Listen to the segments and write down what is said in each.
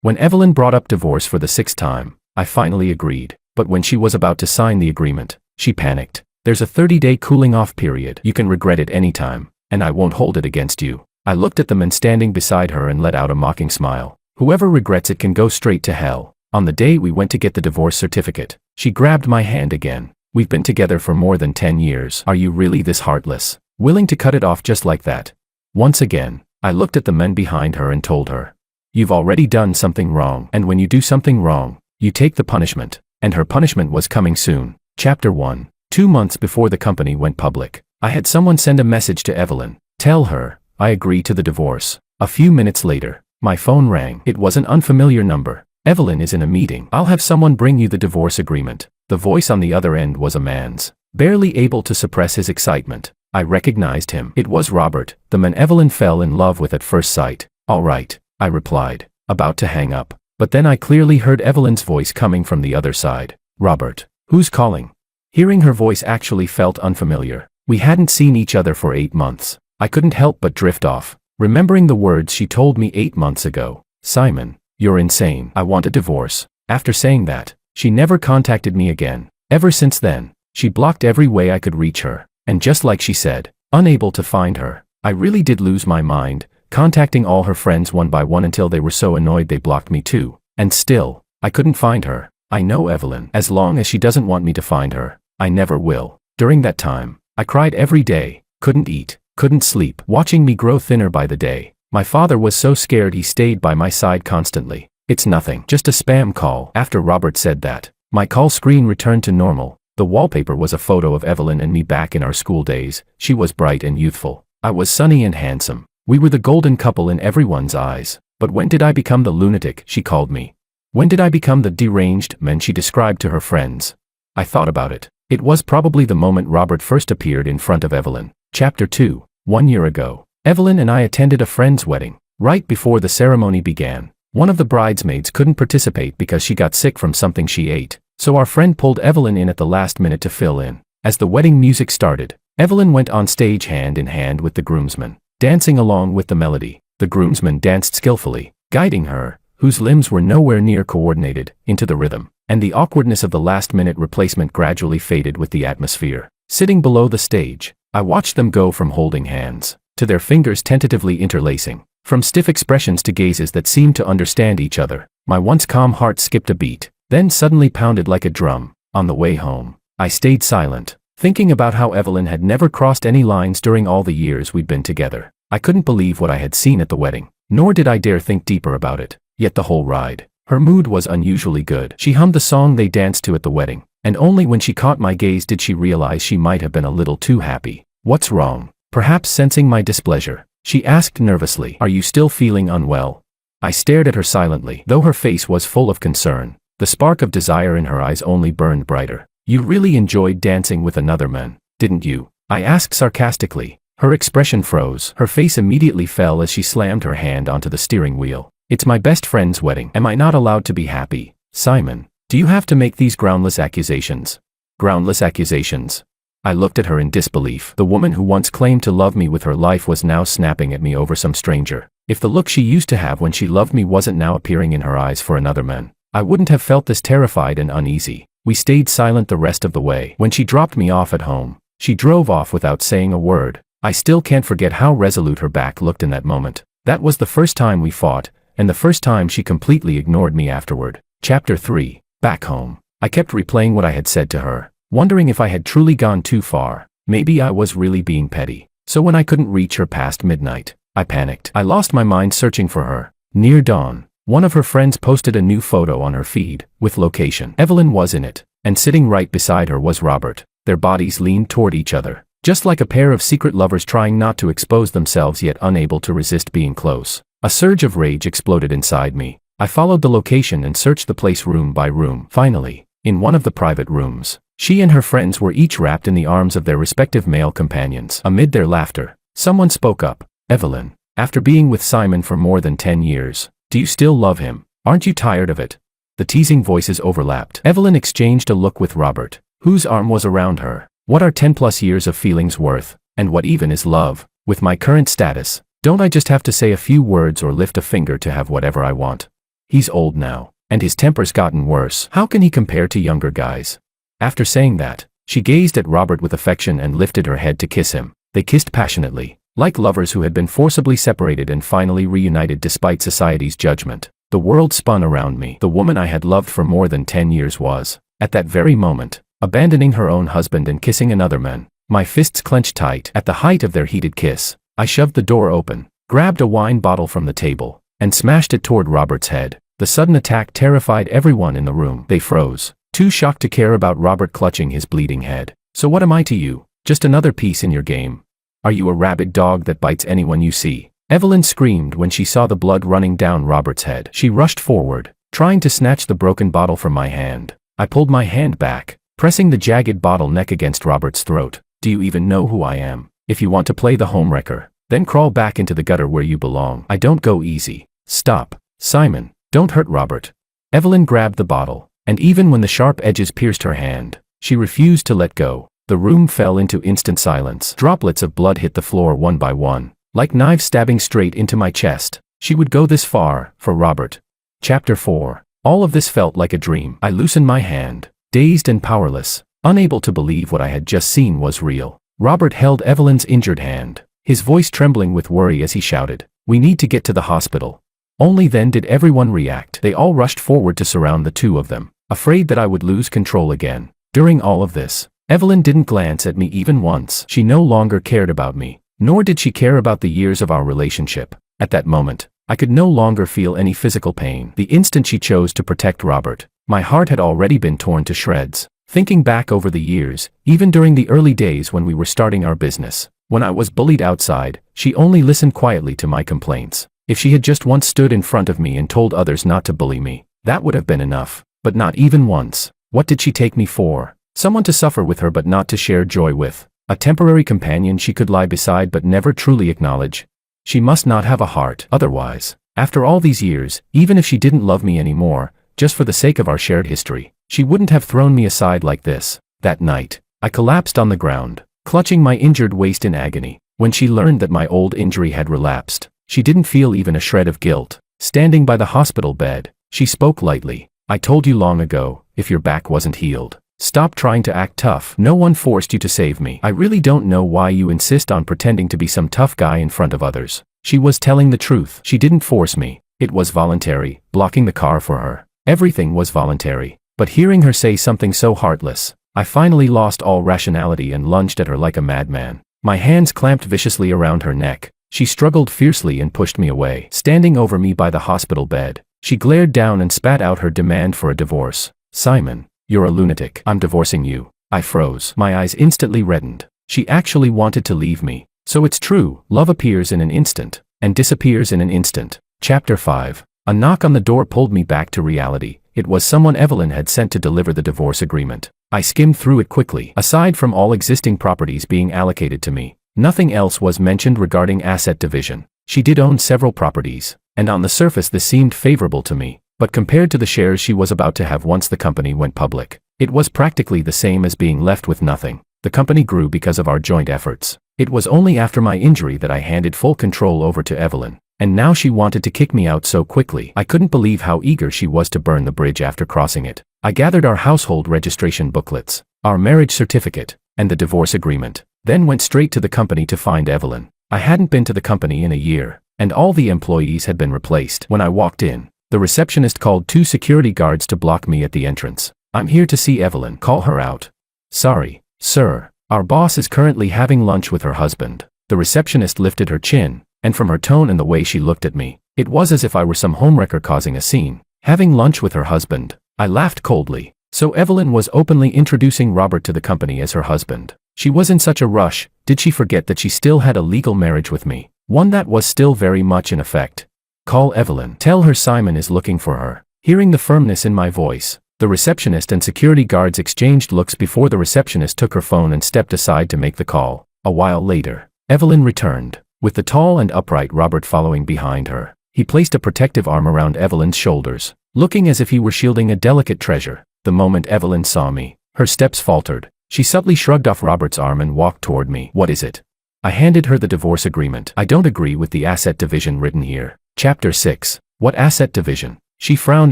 When Evelyn brought up divorce for the 6th time, I finally agreed. But when she was about to sign the agreement, she panicked. There's a 30-day cooling-off period. You can regret it anytime, and I won't hold it against you. I looked at the man standing beside her and let out a mocking smile. Whoever regrets it can go straight to hell. On the day we went to get the divorce certificate, she grabbed my hand again. We've been together for more than 10 years. Are you really this heartless? Willing to cut it off just like that? Once again, I looked at the men behind her and told her, you've already done something wrong, and when you do something wrong, you take the punishment. And her punishment was coming soon. Chapter 1. 2 months before the company went public, I had someone send a message to Evelyn. Tell her, I agree to the divorce. A few minutes later, my phone rang. It was an unfamiliar number. Evelyn is in a meeting. I'll have someone bring you the divorce agreement. The voice on the other end was a man's. Barely able to suppress his excitement, I recognized him. It was Robert, the man Evelyn fell in love with at first sight. All right, I replied, about to hang up. But then I clearly heard Evelyn's voice coming from the other side. Robert, who's calling? Hearing her voice actually felt unfamiliar. We hadn't seen each other for 8 months. I couldn't help but drift off, remembering the words she told me 8 months ago. Simon, you're insane. I want a divorce. After saying that, she never contacted me again. Ever since then, she blocked every way I could reach her. And just like she said, unable to find her, I really did lose my mind, contacting all her friends one by one until they were so annoyed they blocked me too. And still, I couldn't find her. I know Evelyn. As long as she doesn't want me to find her, I never will. During that time, I cried every day, couldn't eat, couldn't sleep, watching me grow thinner by the day. My father was so scared he stayed by my side constantly. It's nothing, just a spam call. After Robert said that, my call screen returned to normal. The wallpaper was a photo of Evelyn and me back in our school days. She was bright and youthful. I was sunny and handsome. We were the golden couple in everyone's eyes. But when did I become the lunatic she called me? When did I become the deranged man she described to her friends? I thought about it. It was probably the moment Robert first appeared in front of Evelyn. Chapter 2. 1 year ago, Evelyn and I attended a friend's wedding. Right before the ceremony began, one of the bridesmaids couldn't participate because she got sick from something she ate. So our friend pulled Evelyn in at the last minute to fill in. As the wedding music started, Evelyn went on stage hand in hand with the groomsmen, dancing along with the melody. The groomsmen danced skillfully, guiding her, whose limbs were nowhere near coordinated, into the rhythm, and the awkwardness of the last-minute replacement gradually faded with the atmosphere. Sitting below the stage, I watched them go from holding hands, to their fingers tentatively interlacing, from stiff expressions to gazes that seemed to understand each other. My once calm heart skipped a beat, then suddenly pounded like a drum. On the way home, I stayed silent, thinking about how Evelyn had never crossed any lines during all the years we'd been together. I couldn't believe what I had seen at the wedding, nor did I dare think deeper about it. Yet the whole ride, her mood was unusually good. She hummed the song they danced to at the wedding, and only when she caught my gaze did she realize she might have been a little too happy. What's wrong? Perhaps sensing my displeasure, she asked nervously, are you still feeling unwell? I stared at her silently, though her face was full of concern. The spark of desire in her eyes only burned brighter. You really enjoyed dancing with another man, didn't you? I asked sarcastically. Her expression froze. Her face immediately fell as she slammed her hand onto the steering wheel. It's my best friend's wedding. Am I not allowed to be happy? Simon, do you have to make these groundless accusations? Groundless accusations? I looked at her in disbelief. The woman who once claimed to love me with her life was now snapping at me over some stranger. If the look she used to have when she loved me wasn't now appearing in her eyes for another man, I wouldn't have felt this terrified and uneasy. We stayed silent the rest of the way. When she dropped me off at home, she drove off without saying a word. I still can't forget how resolute her back looked in that moment. That was the first time we fought, and the first time she completely ignored me afterward. Chapter 3. Back home. I kept replaying what I had said to her, wondering if I had truly gone too far. Maybe I was really being petty. So when I couldn't reach her past midnight, I panicked. I lost my mind searching for her. Near dawn, one of her friends posted a new photo on her feed, with location. Evelyn was in it, and sitting right beside her was Robert. Their bodies leaned toward each other, just like a pair of secret lovers trying not to expose themselves yet unable to resist being close. A surge of rage exploded inside me. I followed the location and searched the place room by room. Finally, in one of the private rooms, she and her friends were each wrapped in the arms of their respective male companions. Amid their laughter, someone spoke up. Evelyn, after being with Simon for more than 10 years, do you still love him? Aren't you tired of it? The teasing voices overlapped. Evelyn exchanged a look with Robert, whose arm was around her. What are 10+ years of feelings worth? And what even is love? With my current status, don't I just have to say a few words or lift a finger to have whatever I want? He's old now, and his temper's gotten worse. How can he compare to younger guys? After saying that, she gazed at Robert with affection and lifted her head to kiss him. They kissed passionately, like lovers who had been forcibly separated and finally reunited despite society's judgment. The world spun around me. The woman I had loved for more than 10 years was, at that very moment, abandoning her own husband and kissing another man. My fists clenched tight. At the height of their heated kiss, I shoved the door open, grabbed a wine bottle from the table, and smashed it toward Robert's head. The sudden attack terrified everyone in the room. They froze, too shocked to care about Robert clutching his bleeding head. So what am I to you? Just another piece in your game. Are you a rabid dog that bites anyone you see? Evelyn screamed when she saw the blood running down Robert's head. She rushed forward, trying to snatch the broken bottle from my hand. I pulled my hand back, pressing the jagged bottle neck against Robert's throat. Do you even know who I am? If you want to play the homewrecker, then crawl back into the gutter where you belong. I don't go easy. Stop, Simon. Don't hurt Robert. Evelyn grabbed the bottle, and even when the sharp edges pierced her hand, she refused to let go. The room fell into instant silence. Droplets of blood hit the floor one by one, like knives stabbing straight into my chest. She would go this far, for Robert. Chapter 4. All of this felt like a dream. I loosened my hand, dazed and powerless, unable to believe what I had just seen was real. Robert held Evelyn's injured hand, his voice trembling with worry as he shouted, "We need to get to the hospital." Only then did everyone react. They all rushed forward to surround the two of them, afraid that I would lose control again. During all of this, Evelyn didn't glance at me even once. She no longer cared about me, nor did she care about the years of our relationship. At that moment, I could no longer feel any physical pain. The instant she chose to protect Robert, my heart had already been torn to shreds. Thinking back over the years, even during the early days when we were starting our business, when I was bullied outside, she only listened quietly to my complaints. If she had just once stood in front of me and told others not to bully me, that would have been enough. But not even once. What did she take me for? Someone to suffer with her but not to share joy with. A temporary companion she could lie beside but never truly acknowledge. She must not have a heart. Otherwise, after all these years, even if she didn't love me anymore, just for the sake of our shared history, she wouldn't have thrown me aside like this. That night, I collapsed on the ground, clutching my injured waist in agony. When she learned that my old injury had relapsed, she didn't feel even a shred of guilt. Standing by the hospital bed, she spoke lightly. "I told you long ago, if your back wasn't healed, stop trying to act tough. No one forced you to save me. I really don't know why you insist on pretending to be some tough guy in front of others." She was telling the truth. She didn't force me. It was voluntary, blocking the car for her. Everything was voluntary. But hearing her say something so heartless, I finally lost all rationality and lunged at her like a madman. My hands clamped viciously around her neck. She struggled fiercely and pushed me away. Standing over me by the hospital bed, she glared down and spat out her demand for a divorce. "Simon, you're a lunatic. I'm divorcing you." I froze. My eyes instantly reddened. She actually wanted to leave me. So it's true, love appears in an instant, and disappears in an instant. Chapter 5. A knock on the door pulled me back to reality. It was someone Evelyn had sent to deliver the divorce agreement. I skimmed through it quickly. Aside from all existing properties being allocated to me, nothing else was mentioned regarding asset division. She did own several properties, and on the surface this seemed favorable to me, but compared to the shares she was about to have once the company went public, it was practically the same as being left with nothing. The company grew because of our joint efforts. It was only after my injury that I handed full control over to Evelyn, and now she wanted to kick me out so quickly. I couldn't believe how eager she was to burn the bridge after crossing it. I gathered our household registration booklets, our marriage certificate, and the divorce agreement, then went straight to the company to find Evelyn. I hadn't been to the company in a year, and all the employees had been replaced. When I walked in, the receptionist called 2 security guards to block me at the entrance. "I'm here to see Evelyn. Call her out." "Sorry, sir. Our boss is currently having lunch with her husband." The receptionist lifted her chin, and from her tone and the way she looked at me, it was as if I were some homewrecker causing a scene. Having lunch with her husband? I laughed coldly. So Evelyn was openly introducing Robert to the company as her husband. She was in such a rush. Did she forget that she still had a legal marriage with me? One that was still very much in effect. "Call Evelyn. Tell her Simon is looking for her." Hearing the firmness in my voice, the receptionist and security guards exchanged looks before the receptionist took her phone and stepped aside to make the call. A while later, Evelyn returned, with the tall and upright Robert following behind her. He placed a protective arm around Evelyn's shoulders, looking as if he were shielding a delicate treasure. The moment Evelyn saw me, her steps faltered. She subtly shrugged off Robert's arm and walked toward me. "What is it?" I handed her the divorce agreement. "I don't agree with the asset division written here." Chapter 6. What asset division? She frowned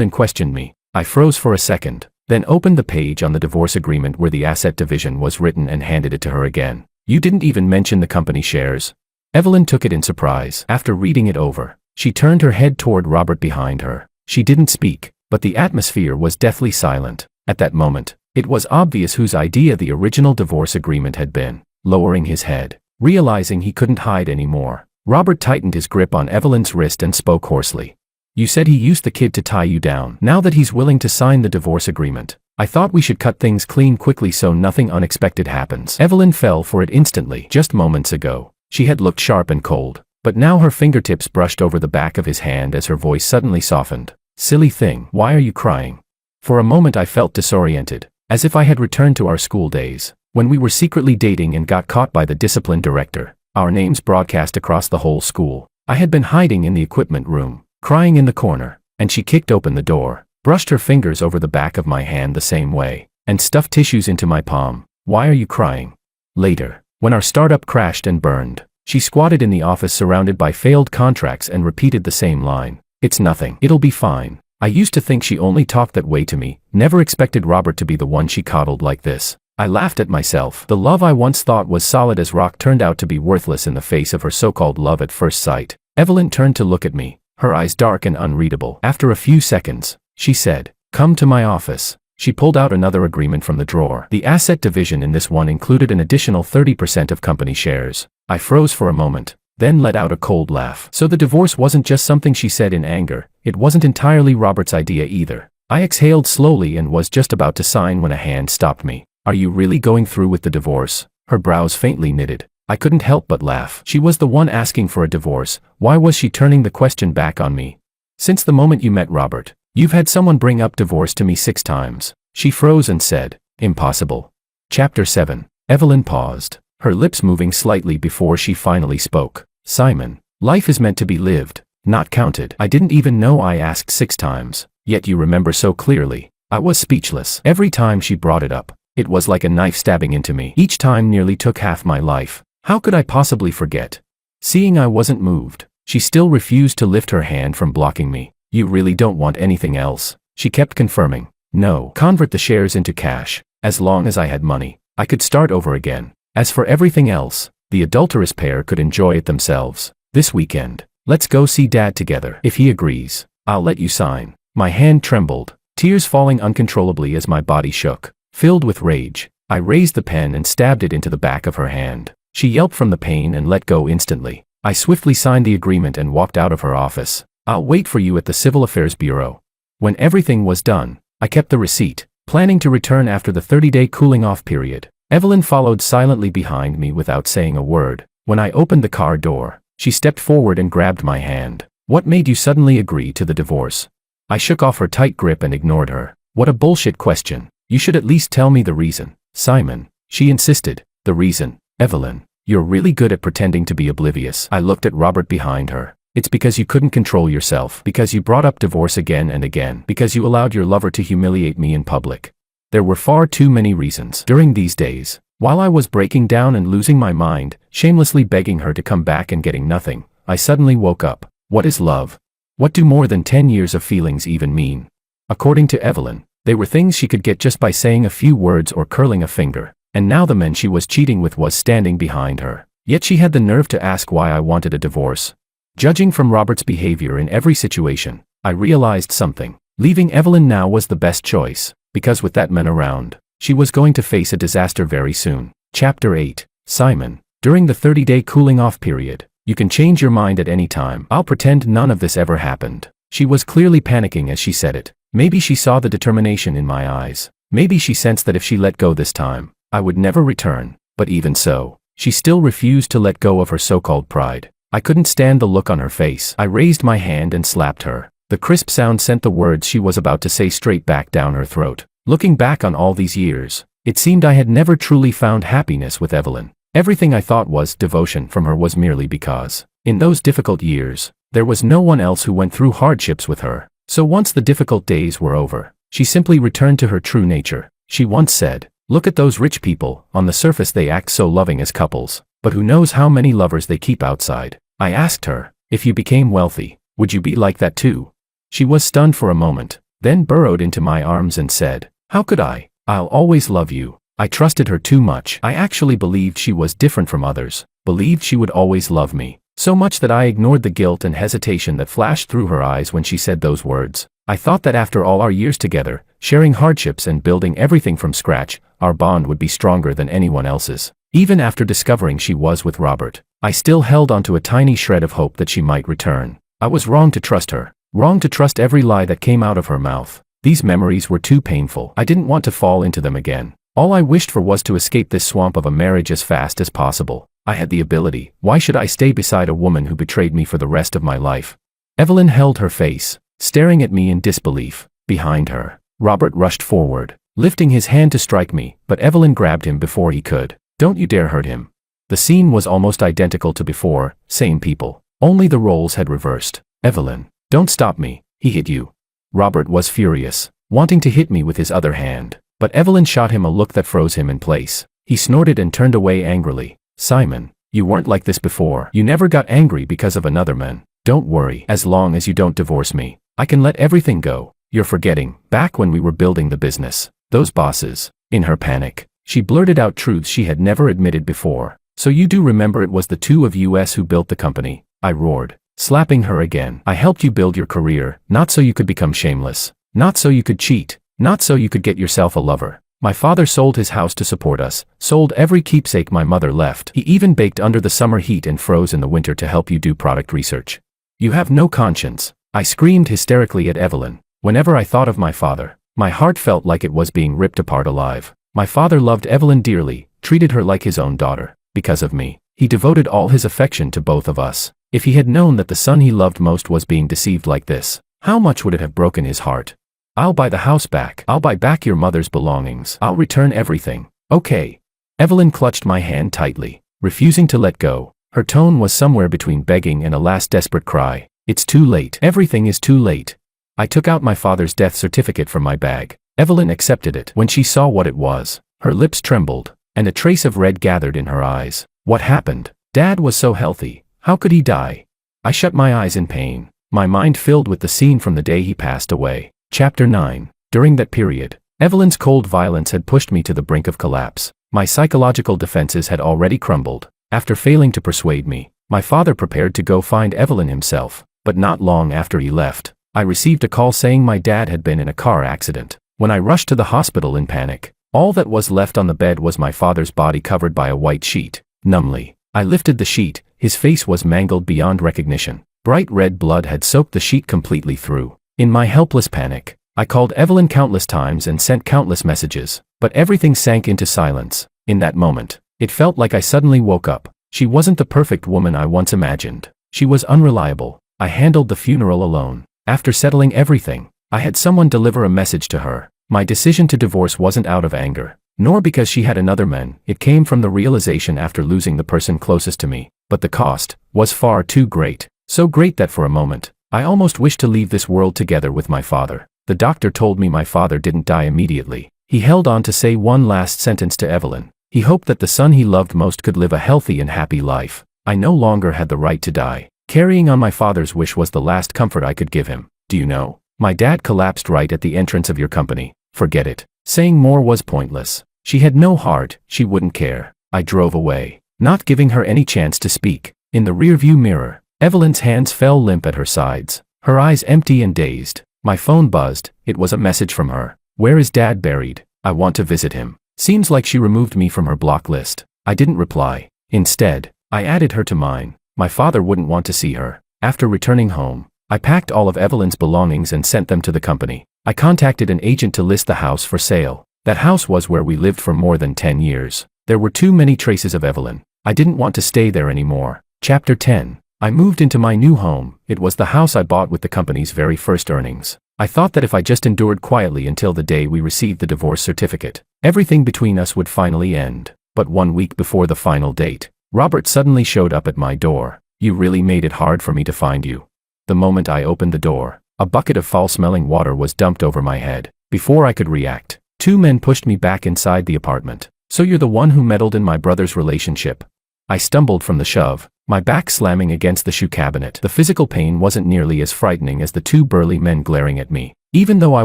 and questioned me. I froze for a second, then opened the page on the divorce agreement where the asset division was written and handed it to her again. You didn't even mention the company shares. Evelyn took it in surprise. After reading it over, she turned her head toward Robert behind her. She didn't speak, but the atmosphere was deathly silent. At that moment, it was obvious whose idea the original divorce agreement had been. Lowering his head, realizing he couldn't hide anymore, Robert tightened his grip on Evelyn's wrist and spoke hoarsely. You said he used the kid to tie you down. Now that he's willing to sign the divorce agreement, I thought we should cut things clean quickly so nothing unexpected happens. Evelyn fell for it instantly. Just moments ago, she had looked sharp and cold, but now her fingertips brushed over the back of his hand as her voice suddenly softened. Silly thing, why are you crying? For a moment I felt disoriented, as if I had returned to our school days, when we were secretly dating and got caught by the discipline director, our names broadcast across the whole school. I had been hiding in the equipment room, crying in the corner, and she kicked open the door, brushed her fingers over the back of my hand the same way, and stuffed tissues into my palm. Why are you crying? Later, when our startup crashed and burned, she squatted in the office surrounded by failed contracts and repeated the same line. It's nothing. It'll be fine. I used to think she only talked that way to me, never expected Robert to be the one she coddled like this. I laughed at myself. The love I once thought was solid as rock turned out to be worthless in the face of her so-called love at first sight. Evelyn turned to look at me, her eyes dark and unreadable. After a few seconds, she said, "Come to my office." She pulled out another agreement from the drawer. The asset division in this one included an additional 30% of company shares. I froze for a moment, then let out a cold laugh. So the divorce wasn't just something she said in anger, it wasn't entirely Robert's idea either. I exhaled slowly and was just about to sign when a hand stopped me. Are you really going through with the divorce? Her brows faintly knitted. I couldn't help but laugh. She was the one asking for a divorce. Why was she turning the question back on me? Since the moment you met Robert, you've had someone bring up divorce to me 6 times. She froze and said, impossible. Chapter 7. Evelyn paused, her lips moving slightly before she finally spoke. Simon, life is meant to be lived, not counted. I didn't even know I asked 6 times, yet you remember so clearly. I was speechless. Every time she brought it up, it was like a knife stabbing into me. Each time nearly took half my life. How could I possibly forget? Seeing I wasn't moved, she still refused to lift her hand from blocking me. You really don't want anything else? She kept confirming. No. Convert the shares into cash. As long as I had money, I could start over again. As for everything else, the adulterous pair could enjoy it themselves. This weekend, let's go see Dad together. If he agrees, I'll let you sign. My hand trembled, tears falling uncontrollably as my body shook. Filled with rage, I raised the pen and stabbed it into the back of her hand. She yelped from the pain and let go instantly. I swiftly signed the agreement and walked out of her office. I'll wait for you at the Civil Affairs Bureau. When everything was done, I kept the receipt, planning to return after the 30-day cooling-off period. Evelyn followed silently behind me without saying a word. When I opened the car door, she stepped forward and grabbed my hand. What made you suddenly agree to the divorce? I shook off her tight grip and ignored her. What a bullshit question. You should at least tell me the reason. Simon, she insisted. The reason? Evelyn, you're really good at pretending to be oblivious. I looked at Robert behind her. It's because you couldn't control yourself, because you brought up divorce again and again, because you allowed your lover to humiliate me in public. There were far too many reasons. During these days, while I was breaking down and losing my mind, shamelessly begging her to come back and getting nothing, I suddenly woke up. What is love? What do more than 10 years of feelings even mean? According to Evelyn, they were things she could get just by saying a few words or curling a finger, and now the man she was cheating with was standing behind her. Yet she had the nerve to ask why I wanted a divorce. Judging from Robert's behavior in every situation, I realized something. Leaving Evelyn now was the best choice, because with that man around, she was going to face a disaster very soon. Chapter 8. Simon, during the 30-day cooling-off period, you can change your mind at any time. I'll pretend none of this ever happened. She was clearly panicking as she said it. Maybe she saw the determination in my eyes. Maybe she sensed that if she let go this time, I would never return. But even so, she still refused to let go of her so-called pride. I couldn't stand the look on her face. I raised my hand and slapped her. The crisp sound sent the words she was about to say straight back down her throat. Looking back on all these years, it seemed I had never truly found happiness with Evelyn. Everything I thought was devotion from her was merely because, in those difficult years, there was no one else who went through hardships with her. So once the difficult days were over, she simply returned to her true nature. She once said, "Look at those rich people, on the surface they act so loving as couples, but who knows how many lovers they keep outside." I asked her, if you became wealthy, would you be like that too? She was stunned for a moment, then burrowed into my arms and said, "How could I? I'll always love you." I trusted her too much. I actually believed she was different from others, believed she would always love me. So much that I ignored the guilt and hesitation that flashed through her eyes when she said those words. I thought that after all our years together, sharing hardships and building everything from scratch, our bond would be stronger than anyone else's. Even after discovering she was with Robert, I still held onto a tiny shred of hope that she might return. I was wrong to trust her, wrong to trust every lie that came out of her mouth. These memories were too painful. I didn't want to fall into them again. All I wished for was to escape this swamp of a marriage as fast as possible. I had the ability. Why should I stay beside a woman who betrayed me for the rest of my life? Evelyn held her face, staring at me in disbelief. Behind her, Robert rushed forward, lifting his hand to strike me, but Evelyn grabbed him before he could. "Don't you dare hurt him." The scene was almost identical to before, same people. Only the roles had reversed. "Evelyn, don't stop me. He hit you." Robert was furious, wanting to hit me with his other hand, but Evelyn shot him a look that froze him in place. He snorted and turned away angrily. "Simon, you weren't like this before. You never got angry because of another man. Don't worry, as long as you don't divorce me, I can let everything go. You're forgetting, back when we were building the business, those bosses." In her panic, she blurted out truths she had never admitted before. "So you do remember it was the two of us who built the company?" I roared, slapping her again. "I helped you build your career, not so you could become shameless, not so you could cheat, not so you could get yourself a lover. My father sold his house to support us, sold every keepsake my mother left. He even baked under the summer heat and froze in the winter to help you do product research. You have no conscience." I screamed hysterically at Evelyn. Whenever I thought of my father, my heart felt like it was being ripped apart alive. My father loved Evelyn dearly, treated her like his own daughter. Because of me, he devoted all his affection to both of us. If he had known that the son he loved most was being deceived like this, how much would it have broken his heart? "I'll buy the house back. I'll buy back your mother's belongings. I'll return everything. Okay." Evelyn clutched my hand tightly, refusing to let go. Her tone was somewhere between begging and a last desperate cry. "It's too late. Everything is too late." I took out my father's death certificate from my bag. Evelyn accepted it. When she saw what it was, her lips trembled, and a trace of red gathered in her eyes. "What happened? Dad was so healthy. How could he die?" I shut my eyes in pain, my mind filled with the scene from the day he passed away. Chapter 9. During that period, Evelyn's cold violence had pushed me to the brink of collapse. My psychological defenses had already crumbled. After failing to persuade me, my father prepared to go find Evelyn himself, but not long after he left, I received a call saying my dad had been in a car accident. When I rushed to the hospital in panic, all that was left on the bed was my father's body covered by a white sheet. Numbly, I lifted the sheet. His face was mangled beyond recognition. Bright red blood had soaked the sheet completely through. In my helpless panic, I called Evelyn countless times and sent countless messages, but everything sank into silence. In that moment, it felt like I suddenly woke up. She wasn't the perfect woman I once imagined. She was unreliable. I handled the funeral alone. After settling everything, I had someone deliver a message to her. My decision to divorce wasn't out of anger, nor because she had another man. It came from the realization after losing the person closest to me. But the cost was far too great. So great that for a moment, I almost wished to leave this world together with my father. The doctor told me my father didn't die immediately. He held on to say one last sentence to Evelyn. He hoped that the son he loved most could live a healthy and happy life. I no longer had the right to die. Carrying on my father's wish was the last comfort I could give him. "Do you know? My dad collapsed right at the entrance of your company." "Forget it." Saying more was pointless. She had no heart, she wouldn't care. I drove away, not giving her any chance to speak. In the rearview mirror, Evelyn's hands fell limp at her sides, her eyes empty and dazed. My phone buzzed. It was a message from her. "Where is Dad buried? I want to visit him." Seems like she removed me from her block list. I didn't reply. Instead, I added her to mine. My father wouldn't want to see her. After returning home, I packed all of Evelyn's belongings and sent them to the company. I contacted an agent to list the house for sale. That house was where we lived for more than 10 years. There were too many traces of Evelyn. I didn't want to stay there anymore. Chapter 10. I moved into my new home. It was the house I bought with the company's very first earnings. I thought that if I just endured quietly until the day we received the divorce certificate, everything between us would finally end. But 1 week before the final date, Robert suddenly showed up at my door. "You really made it hard for me to find you." The moment I opened the door, a bucket of foul-smelling water was dumped over my head. Before I could react, 2 men pushed me back inside the apartment. "So you're the one who meddled in my brother's relationship?" I stumbled from the shove, my back slamming against the shoe cabinet. The physical pain wasn't nearly as frightening as the two burly men glaring at me. Even though I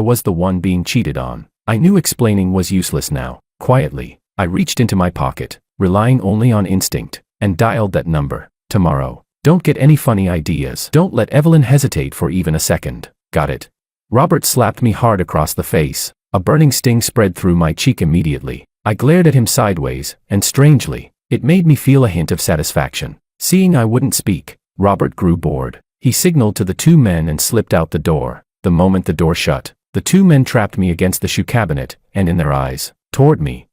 was the one being cheated on, I knew explaining was useless now. Quietly, I reached into my pocket, relying only on instinct, and dialed that number. Tomorrow. Don't get any funny ideas. Don't let Evelyn hesitate for even a second. Got it? Robert slapped me hard across the face. A burning sting spread through my cheek immediately. I glared at him sideways, and strangely, it made me feel a hint of satisfaction. Seeing I wouldn't speak, Robert grew bored. He signaled to the two men and slipped out the door. The moment the door shut, the two men trapped me against the shoe cabinet, and in their eyes, toward me,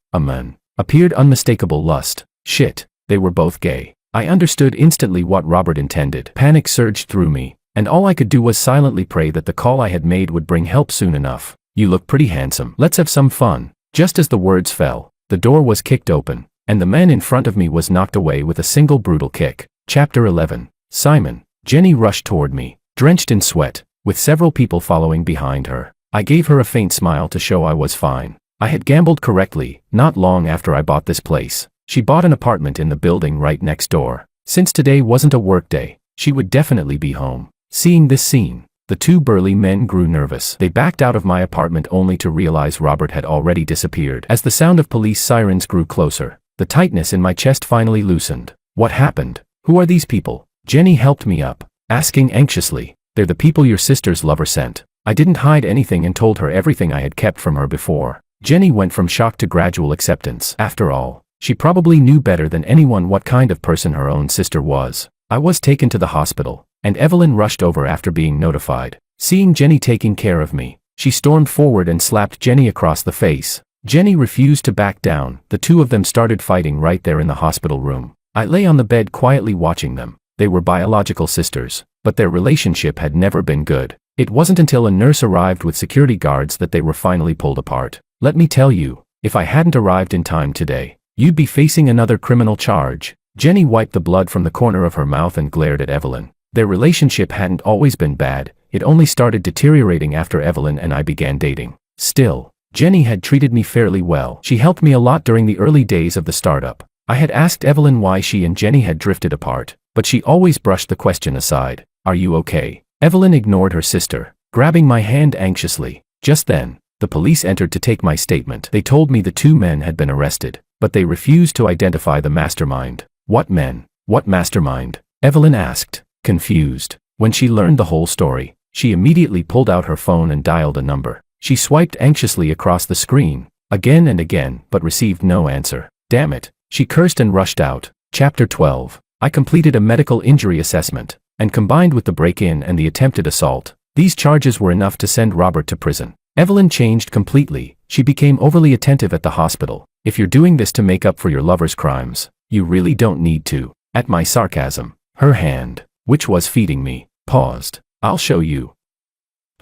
appeared unmistakable lust. Shit, they were both gay. I understood instantly what Robert intended. Panic surged through me, and all I could do was silently pray that the call I had made would bring help soon enough. You look pretty handsome. Let's have some fun. Just as the words fell, the door was kicked open, and the man in front of me was knocked away with a single brutal kick. Chapter 11. Simon. Jenny rushed toward me, drenched in sweat, with several people following behind her. I gave her a faint smile to show I was fine. I had gambled correctly, not long after I bought this place. She bought an apartment in the building right next door. Since today wasn't a work day, she would definitely be home. Seeing this scene, the two burly men grew nervous. They backed out of my apartment only to realize Robert had already disappeared. As the sound of police sirens grew closer, the tightness in my chest finally loosened. What happened? Who are these people? Jenny helped me up, asking anxiously. They're the people your sister's lover sent. I didn't hide anything and told her everything I had kept from her before. Jenny went from shock to gradual acceptance. After all, she probably knew better than anyone what kind of person her own sister was. I was taken to the hospital, and Evelyn rushed over after being notified. Seeing Jenny taking care of me, she stormed forward and slapped Jenny across the face. Jenny refused to back down. The two of them started fighting right there in the hospital room. I lay on the bed quietly watching them. They were biological sisters, but their relationship had never been good. It wasn't until a nurse arrived with security guards that they were finally pulled apart. Let me tell you, if I hadn't arrived in time today, you'd be facing another criminal charge. Jenny wiped the blood from the corner of her mouth and glared at Evelyn. Their relationship hadn't always been bad, it only started deteriorating after Evelyn and I began dating. Still, Jenny had treated me fairly well. She helped me a lot during the early days of the startup. I had asked Evelyn why she and Jenny had drifted apart, but she always brushed the question aside. Are you okay? Evelyn ignored her sister, grabbing my hand anxiously. Just then, the police entered to take my statement. They told me the two men had been arrested, but they refused to identify the mastermind. What men? What mastermind? Evelyn asked, confused. When she learned the whole story, she immediately pulled out her phone and dialed a number. She swiped anxiously across the screen, again and again, but received no answer. Damn it, she cursed and rushed out. Chapter 12. I completed a medical injury assessment, and combined with the break-in and the attempted assault, these charges were enough to send Robert to prison. Evelyn changed completely. She became overly attentive at the hospital. If you're doing this to make up for your lover's crimes, you really don't need to. At my sarcasm, her hand, which was feeding me, paused. I'll show you.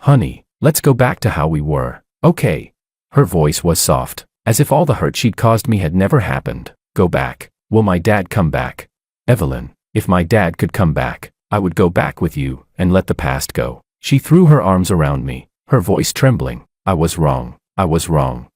Honey, let's go back to how we were. Okay. Her voice was soft, as if all the hurt she'd caused me had never happened. Go back. Will my dad come back? Evelyn, if my dad could come back, I would go back with you and let the past go. She threw her arms around me, her voice trembling. I was wrong. I was wrong.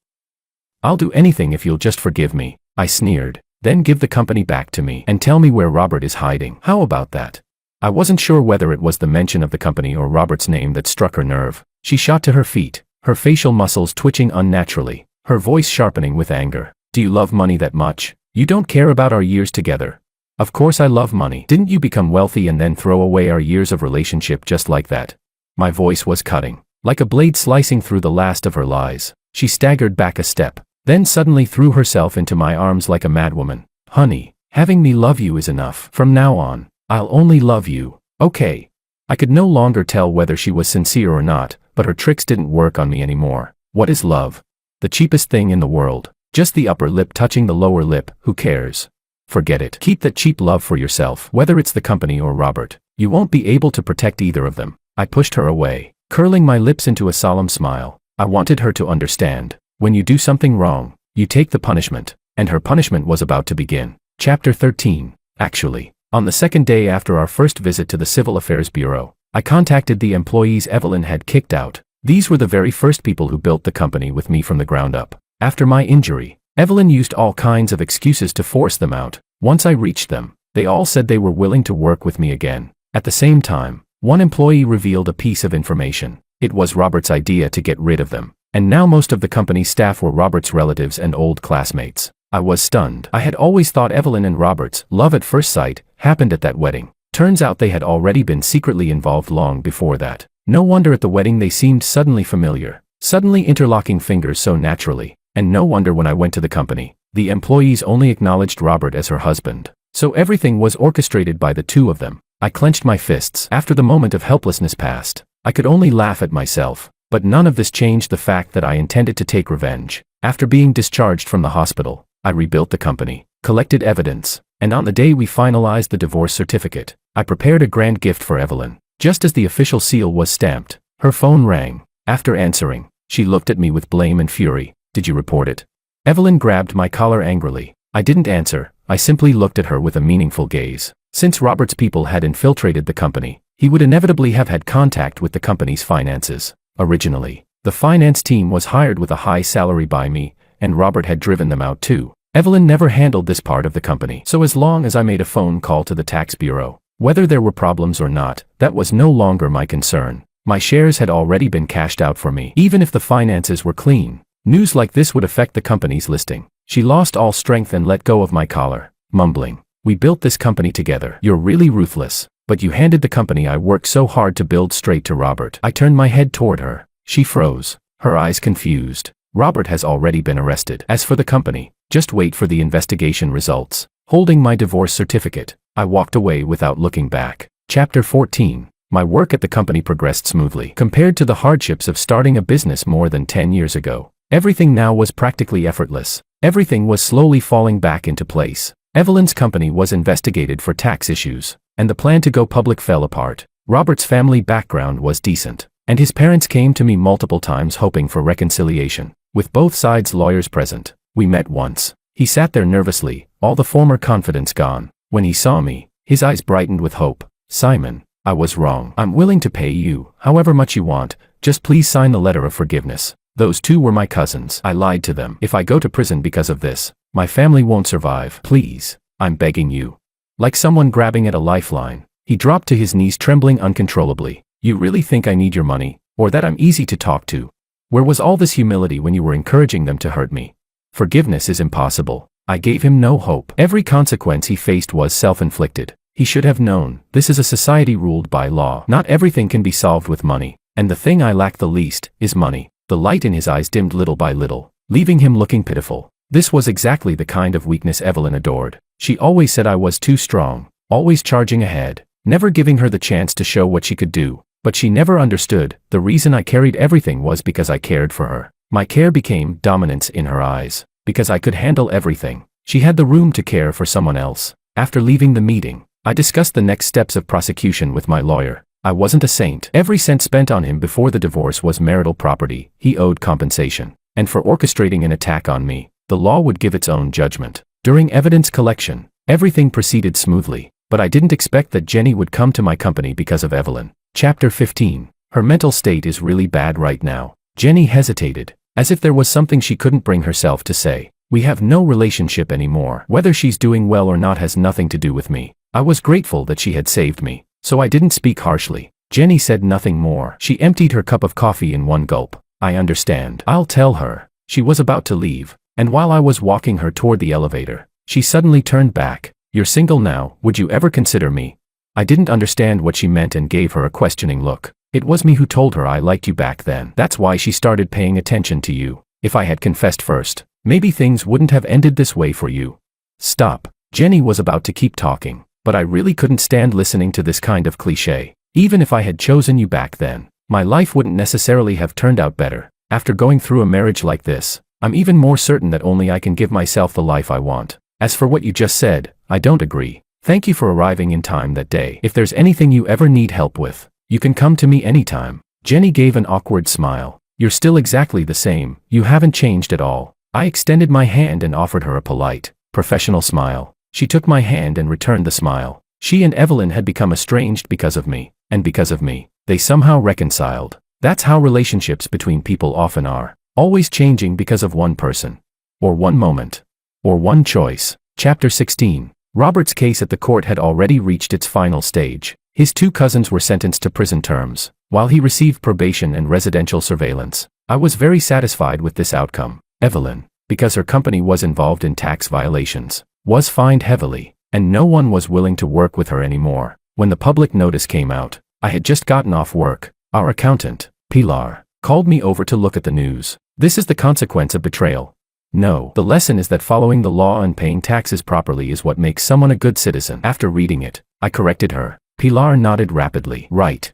I'll do anything if you'll just forgive me, I sneered. Then give the company back to me and tell me where Robert is hiding. How about that? I wasn't sure whether it was the mention of the company or Robert's name that struck her nerve. She shot to her feet, her facial muscles twitching unnaturally, her voice sharpening with anger. Do you love money that much? You don't care about our years together. Of course I love money. Didn't you become wealthy and then throw away our years of relationship just like that? My voice was cutting, like a blade slicing through the last of her lies. She staggered back a step, then suddenly threw herself into my arms like a madwoman. Honey, having me love you is enough. From now on, I'll only love you, okay? I could no longer tell whether she was sincere or not, but her tricks didn't work on me anymore. What is love? The cheapest thing in the world. Just the upper lip touching the lower lip, who cares? Forget it. Keep that cheap love for yourself. Whether it's the company or Robert, you won't be able to protect either of them. I pushed her away, curling my lips into a solemn smile. I wanted her to understand. When you do something wrong, you take the punishment, and her punishment was about to begin. Chapter 13. Actually, on the second day after our first visit to the Civil Affairs Bureau, I contacted the employees Evelyn had kicked out. These were the very first people who built the company with me from the ground up. After my injury, Evelyn used all kinds of excuses to force them out. Once I reached them, They all said they were willing to work with me again. At the same time, one employee revealed a piece of information. It was Robert's idea to get rid of them. And now most of the company's staff were Robert's relatives and old classmates. I was stunned. I had always thought Evelyn and Robert's love at first sight happened at that wedding. Turns out they had already been secretly involved long before that. No wonder at the wedding they seemed suddenly familiar, suddenly interlocking fingers so naturally. And no wonder when I went to the company, the employees only acknowledged Robert as her husband. So everything was orchestrated by the two of them. I clenched my fists. After the moment of helplessness passed, I could only laugh at myself. But none of this changed the fact that I intended to take revenge. After being discharged from the hospital, I rebuilt the company, collected evidence, and on the day we finalized the divorce certificate, I prepared a grand gift for Evelyn. Just as the official seal was stamped, her phone rang. After answering, she looked at me with blame and fury. "Did you report it?" Evelyn grabbed my collar angrily. I didn't answer. I simply looked at her with a meaningful gaze. Since Robert's people had infiltrated the company, he would inevitably have had contact with the company's finances. Originally, the finance team was hired with a high salary by me, and Robert had driven them out too. Evelyn never handled this part of the company, so as long as I made a phone call to the tax bureau, whether there were problems or not, that was no longer my concern. My shares had already been cashed out for me. Even if the finances were clean, news like this would affect the company's listing. She lost all strength and let go of my collar, mumbling, "We built this company together. You're really ruthless. But you handed the company I worked so hard to build straight to Robert." I turned my head toward her. She froze, her eyes confused. "Robert has already been arrested. As for the company, just wait for the investigation results." Holding my divorce certificate, I walked away without looking back. Chapter 14. My work at the company progressed smoothly. Compared to the hardships of starting a business more than 10 years ago, everything now was practically effortless. Everything was slowly falling back into place. Evelyn's company was investigated for tax issues, and the plan to go public fell apart. Robert's family background was decent, and his parents came to me multiple times hoping for reconciliation. With both sides' lawyers present, we met once. He sat there nervously, all the former confidence gone. When he saw me, his eyes brightened with hope. "Simon, I was wrong. I'm willing to pay you however much you want. Just please sign the letter of forgiveness." Those two were my cousins. I lied to them. "If I go to prison because of this, my family won't survive. Please, I'm begging you." Like someone grabbing at a lifeline, he dropped to his knees trembling uncontrollably. "You really think I need your money, or that I'm easy to talk to? Where was all this humility when you were encouraging them to hurt me?" "Forgiveness is impossible." I gave him no hope. Every consequence he faced was self-inflicted. He should have known, this is a society ruled by law. Not everything can be solved with money, and the thing I lack the least is money. The light in his eyes dimmed little by little, leaving him looking pitiful. This was exactly the kind of weakness Evelyn adored. She always said I was too strong, always charging ahead, never giving her the chance to show what she could do. But she never understood, the reason I carried everything was because I cared for her. My care became dominance in her eyes. Because I could handle everything, she had the room to care for someone else. After leaving the meeting, I discussed the next steps of prosecution with my lawyer. I wasn't a saint. Every cent spent on him before the divorce was marital property. He owed compensation. And for orchestrating an attack on me, the law would give its own judgment. During evidence collection, everything proceeded smoothly. But I didn't expect that Jenny would come to my company because of Evelyn. Chapter 15. Her mental state is really bad right now. Jenny hesitated, as if there was something she couldn't bring herself to say. "We have no relationship anymore. Whether she's doing well or not has nothing to do with me." I was grateful that she had saved me, so I didn't speak harshly. Jenny said nothing more. She emptied her cup of coffee in one gulp. "I understand. I'll tell her." She was about to leave, and while I was walking her toward the elevator, she suddenly turned back. "You're single now, would you ever consider me?" I didn't understand what she meant and gave her a questioning look. It was me who told her I liked you back then. That's why she started paying attention to you. If I had confessed first, maybe things wouldn't have ended this way for you. Stop. Jenny was about to keep talking, but I really couldn't stand listening to this kind of cliché. Even if I had chosen you back then, my life wouldn't necessarily have turned out better. After going through a marriage like this, I'm even more certain that only I can give myself the life I want. As for what you just said, I don't agree. Thank you for arriving in time that day. If there's anything you ever need help with, you can come to me anytime. Jenny gave an awkward smile. You're still exactly the same. You haven't changed at all. I extended my hand and offered her a polite, professional smile. She took my hand and returned the smile. She and Evelyn had become estranged because of me, and because of me, they somehow reconciled. That's how relationships between people often are, always changing because of one person, or one moment, or one choice. Chapter 16. Robert's case at the court had already reached its final stage. His 2 cousins were sentenced to prison terms, while he received probation and residential surveillance. I was very satisfied with this outcome. Evelyn, because her company was involved in tax violations, was fined heavily, and no one was willing to work with her anymore. When the public notice came out, I had just gotten off work. Our accountant, Pilar, called me over to look at the news. This is the consequence of betrayal. No, the lesson is that following the law and paying taxes properly is what makes someone a good citizen. After reading it, I corrected her. Pilar nodded rapidly. Right,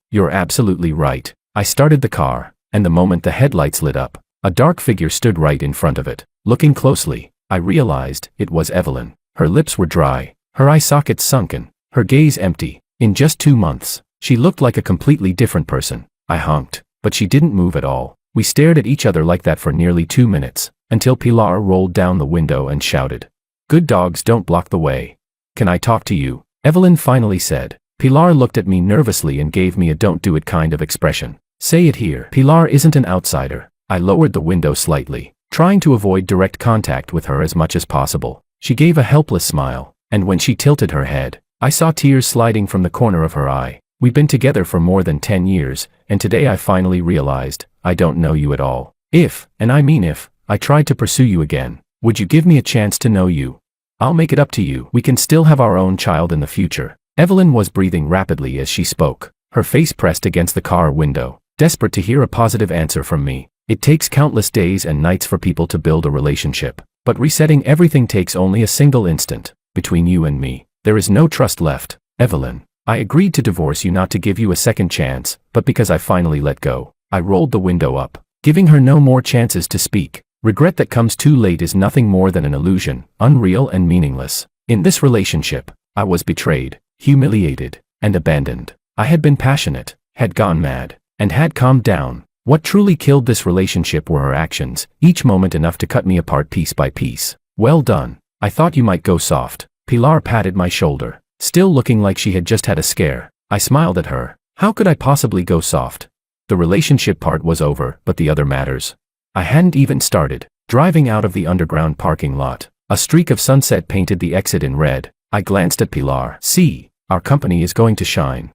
you're absolutely right. I started the car, and the moment the headlights lit up, a dark figure stood right in front of it. Looking closely, I realized it was Evelyn. Her lips were dry, her eye sockets sunken, her gaze empty. In just 2 months, she looked like a completely different person. I honked, but she didn't move at all. We stared at each other like that for nearly 2 minutes, until Pilar rolled down the window and shouted, "Good dogs don't block the way. Can I talk to you?" Evelyn finally said. Pilar looked at me nervously and gave me a "don't do it" kind of expression. "Say it here." Pilar isn't an outsider. I lowered the window slightly, trying to avoid direct contact with her as much as possible. She gave a helpless smile, and when she tilted her head, I saw tears sliding from the corner of her eye. We've been together for more than 10 years, and today I finally realized, I don't know you at all. If, and I mean if, I tried to pursue you again, would you give me a chance to know you? I'll make it up to you. We can still have our own child in the future. Evelyn was breathing rapidly as she spoke, her face pressed against the car window, desperate to hear a positive answer from me. It takes countless days and nights for people to build a relationship, but resetting everything takes only a single instant. Between you and me, there is no trust left. Evelyn, I agreed to divorce you not to give you a second chance, but because I finally let go. I rolled the window up, giving her no more chances to speak. Regret that comes too late is nothing more than an illusion, unreal and meaningless. In this relationship, I was betrayed, humiliated, and abandoned. I had been passionate, had gone mad, and had calmed down. What truly killed this relationship were her actions, each moment enough to cut me apart piece by piece. Well done. I thought you might go soft. Pilar patted my shoulder, still looking like she had just had a scare. I smiled at her. How could I possibly go soft? The relationship part was over, but the other matters. I hadn't even started. Driving out of the underground parking lot, a streak of sunset painted the exit in red. I glanced at Pilar. See, our company is going to shine.